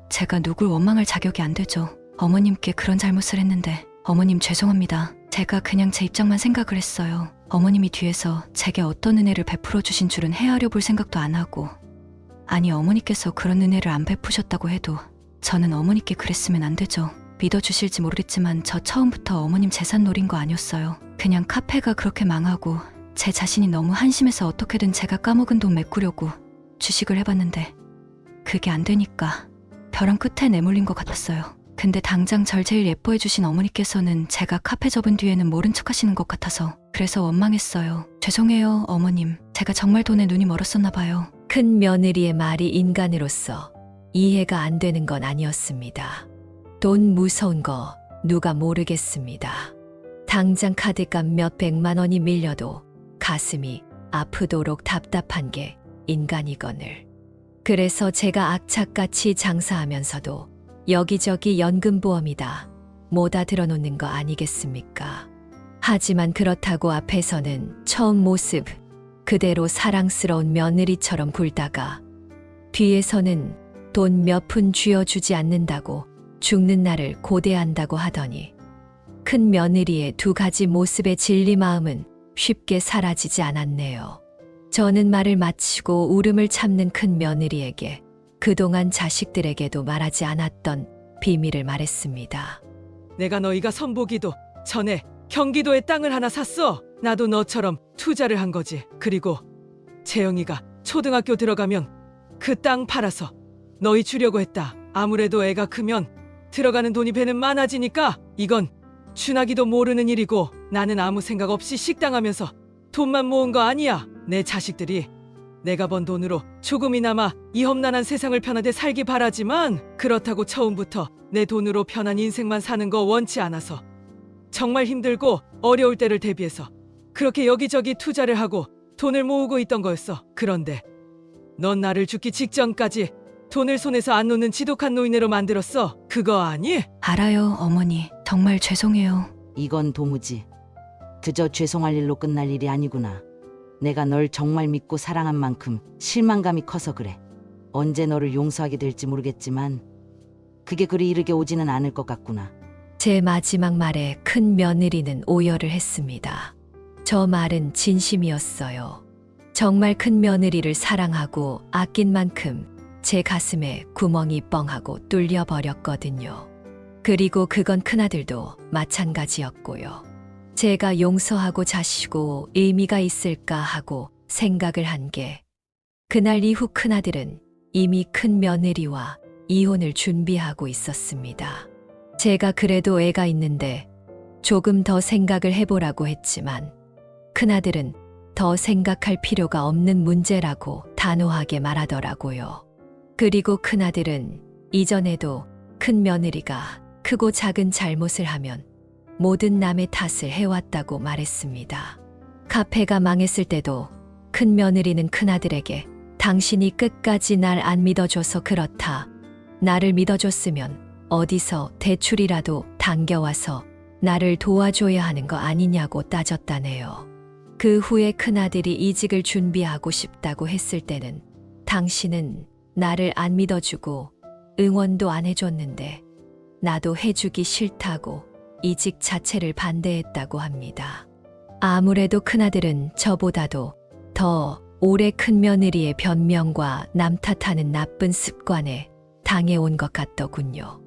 제가 누굴 원망할 자격이 안 되죠. 어머님께 그런 잘못을 했는데 어머님 죄송합니다. 제가 그냥 제 입장만 생각을 했어요. 어머님이 뒤에서 제게 어떤 은혜를 베풀어 주신 줄은 헤아려 볼 생각도 안 하고, 아니 어머니께서 그런 은혜를 안 베푸셨다고 해도 저는 어머니께 그랬으면 안 되죠. 믿어주실지 모르겠지만 저 처음부터 어머님 재산 노린 거 아니었어요. 그냥 카페가 그렇게 망하고 제 자신이 너무 한심해서 어떻게든 제가 까먹은 돈 메꾸려고 주식을 해봤는데 그게 안 되니까 벼랑 끝에 내몰린 것 같았어요. 근데 당장 절 제일 예뻐해 주신 어머니께서는 제가 카페 접은 뒤에는 모른 척 하시는 것 같아서 그래서 원망했어요. 죄송해요 어머님. 제가 정말 돈에 눈이 멀었었나 봐요. 큰 며느리의 말이 인간으로서 이해가 안 되는 건 아니었습니다. 돈 무서운 거 누가 모르겠습니다. 당장 카드값 몇백만 원이 밀려도 가슴이 아프도록 답답한 게 인간이거늘. 그래서 제가 악착같이 장사하면서도 여기저기 연금보험이다 뭐다 들어놓는 거 아니겠습니까? 하지만 그렇다고 앞에서는 처음 모습 그대로 사랑스러운 며느리처럼 굴다가 뒤에서는 돈 몇 푼 쥐어주지 않는다고 죽는 날을 고대한다고 하더니 큰 며느리의 두 가지 모습의 진리 마음은 쉽게 사라지지 않았네요. 저는 말을 마치고 울음을 참는 큰 며느리에게 그동안 자식들에게도 말하지 않았던 비밀을 말했습니다. 내가 너희가 선보기도 전에 경기도에 땅을 하나 샀어. 나도 너처럼 투자를 한 거지. 그리고 재영이가 초등학교 들어가면 그 땅 팔아서 너희 주려고 했다. 아무래도 애가 크면 들어가는 돈이 배는 많아지니까 이건 준하기도 모르는 일이고 나는 아무 생각 없이 식당하면서 돈만 모은 거 아니야. 내 자식들이 내가 번 돈으로 조금이나마 이 험난한 세상을 편하게 살기 바라지만 그렇다고 처음부터 내 돈으로 편한 인생만 사는 거 원치 않아서 정말 힘들고 어려울 때를 대비해서 그렇게 여기저기 투자를 하고 돈을 모으고 있던 거였어. 그런데 넌 나를 죽기 직전까지 돈을 손에서 안 놓는 지독한 노인네로 만들었어. 그거 아니? 알아요 어머니. 정말 죄송해요. 이건 도무지 그저 죄송할 일로 끝날 일이 아니구나. 내가 널 정말 믿고 사랑한 만큼 실망감이 커서 그래. 언제 너를 용서하게 될지 모르겠지만 그게 그리 이르게 오지는 않을 것 같구나. 제 마지막 말에 큰 며느리는 오열을 했습니다. 저 말은 진심이었어요. 정말 큰 며느리를 사랑하고 아낀 만큼 제 가슴에 구멍이 뻥하고 뚫려 버렸거든요. 그리고 그건 큰아들도 마찬가지였고요. 제가 용서하고 자시고 의미가 있을까 하고 생각을 한 게 그날 이후 큰아들은 이미 큰 며느리와 이혼을 준비하고 있었습니다. 제가 그래도 애가 있는데 조금 더 생각을 해보라고 했지만 큰아들은 더 생각할 필요가 없는 문제라고 단호하게 말하더라고요. 그리고 큰아들은 이전에도 큰 며느리가 크고 작은 잘못을 하면 모든 남의 탓을 해왔다고 말했습니다. 카페가 망했을 때도 큰 며느리는 큰아들에게 당신이 끝까지 날 안 믿어줘서 그렇다. 나를 믿어줬으면 어디서 대출이라도 당겨와서 나를 도와줘야 하는 거 아니냐고 따졌다네요. 그 후에 큰아들이 이직을 준비하고 싶다고 했을 때는 당신은 나를 안 믿어주고 응원도 안 해줬는데 나도 해주기 싫다고 이직 자체를 반대했다고 합니다. 아무래도 큰아들은 저보다도 더 오래 큰 며느리의 변명과 남 탓하는 나쁜 습관에 당해온 것 같더군요.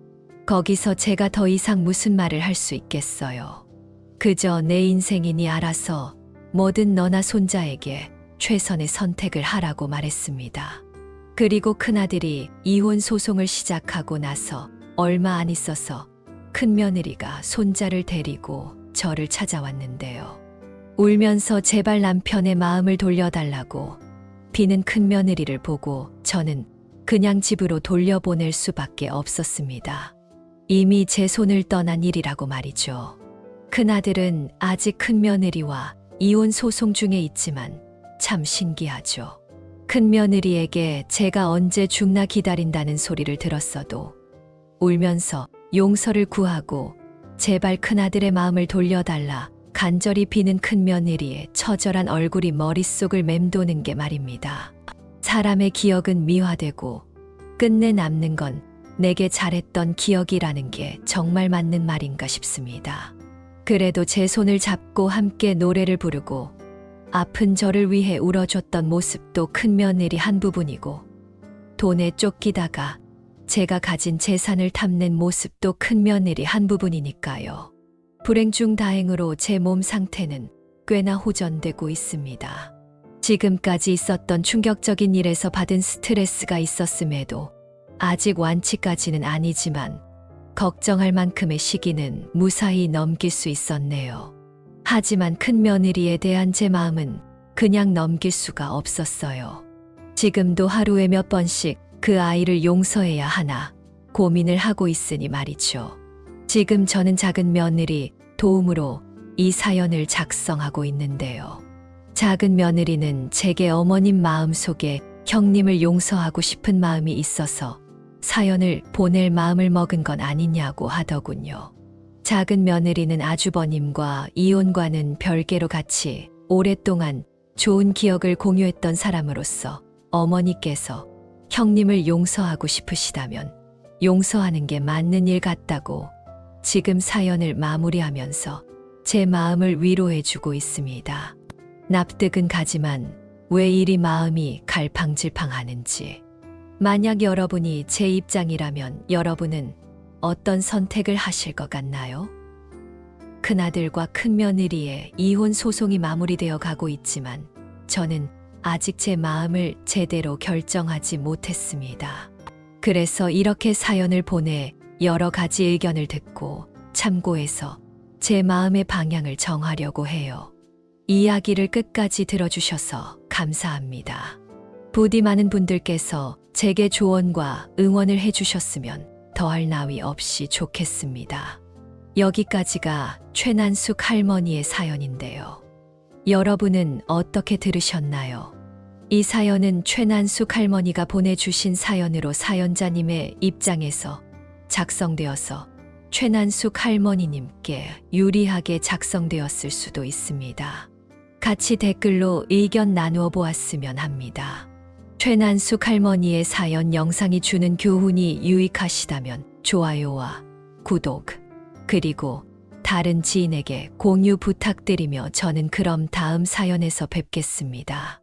거기서 제가 더 이상 무슨 말을 할 수 있겠어요. 그저 내 인생이니 알아서 뭐든 너나 손자에게 최선의 선택을 하라고 말했습니다. 그리고 큰아들이 이혼 소송을 시작하고 나서 얼마 안 있어서 큰며느리가 손자를 데리고 저를 찾아왔는데요. 울면서 제발 남편의 마음을 돌려달라고 비는 큰며느리를 보고 저는 그냥 집으로 돌려보낼 수밖에 없었습니다. 이미 제 손을 떠난 일이라고 말이죠. 큰아들은 아직 큰며느리와 이혼 소송 중에 있지만 참 신기하죠. 큰며느리에게 제가 언제 죽나 기다린다는 소리를 들었어도 울면서 용서를 구하고 제발 큰아들의 마음을 돌려달라 간절히 비는 큰며느리의 처절한 얼굴이 머릿속을 맴도는 게 말입니다. 사람의 기억은 미화되고 끝내 남는 건 내게 잘했던 기억이라는 게 정말 맞는 말인가 싶습니다. 그래도 제 손을 잡고 함께 노래를 부르고 아픈 저를 위해 울어줬던 모습도 큰며느리 한 부분이고 돈에 쫓기다가 제가 가진 재산을 탐낸 모습도 큰며느리 한 부분이니까요. 불행 중 다행으로 제 몸 상태는 꽤나 호전되고 있습니다. 지금까지 있었던 충격적인 일에서 받은 스트레스가 있었음에도 아직 완치까지는 아니지만 걱정할 만큼의 시기는 무사히 넘길 수 있었네요. 하지만 큰며느리에 대한 제 마음은 그냥 넘길 수가 없었어요. 지금도 하루에 몇 번씩 그 아이를 용서해야 하나 고민을 하고 있으니 말이죠. 지금 저는 작은 며느리 도움으로 이 사연을 작성하고 있는데요. 작은 며느리는 제게 어머님 마음속에 형님을 용서하고 싶은 마음이 있어서 사연을 보낼 마음을 먹은 건 아니냐고 하더군요. 작은 며느리는 아주버님과 이혼과는 별개로 같이 오랫동안 좋은 기억을 공유했던 사람으로서 어머니께서 형님을 용서하고 싶으시다면 용서하는 게 맞는 일 같다고 지금 사연을 마무리하면서 제 마음을 위로해주고 있습니다. 납득은 가지만 왜 이리 마음이 갈팡질팡하는지. 만약 여러분이 제 입장이라면 여러분은 어떤 선택을 하실 것 같나요? 큰아들과 큰며느리의 이혼 소송이 마무리되어 가고 있지만 저는 아직 제 마음을 제대로 결정하지 못했습니다. 그래서 이렇게 사연을 보내 여러 가지 의견을 듣고 참고해서 제 마음의 방향을 정하려고 해요. 이야기를 끝까지 들어주셔서 감사합니다. 부디 많은 분들께서 제게 조언과 응원을 해주셨으면 더할 나위 없이 좋겠습니다. 여기까지가 최난숙 할머니의 사연인데요. 여러분은 어떻게 들으셨나요? 이 사연은 최난숙 할머니가 보내주신 사연으로 사연자님의 입장에서 작성되어서 최난숙 할머니님께 유리하게 작성되었을 수도 있습니다. 같이 댓글로 의견 나누어 보았으면 합니다. 최난숙 할머니의 사연 영상이 주는 교훈이 유익하시다면 좋아요와 구독, 그리고 다른 지인에게 공유 부탁드리며 저는 그럼 다음 사연에서 뵙겠습니다.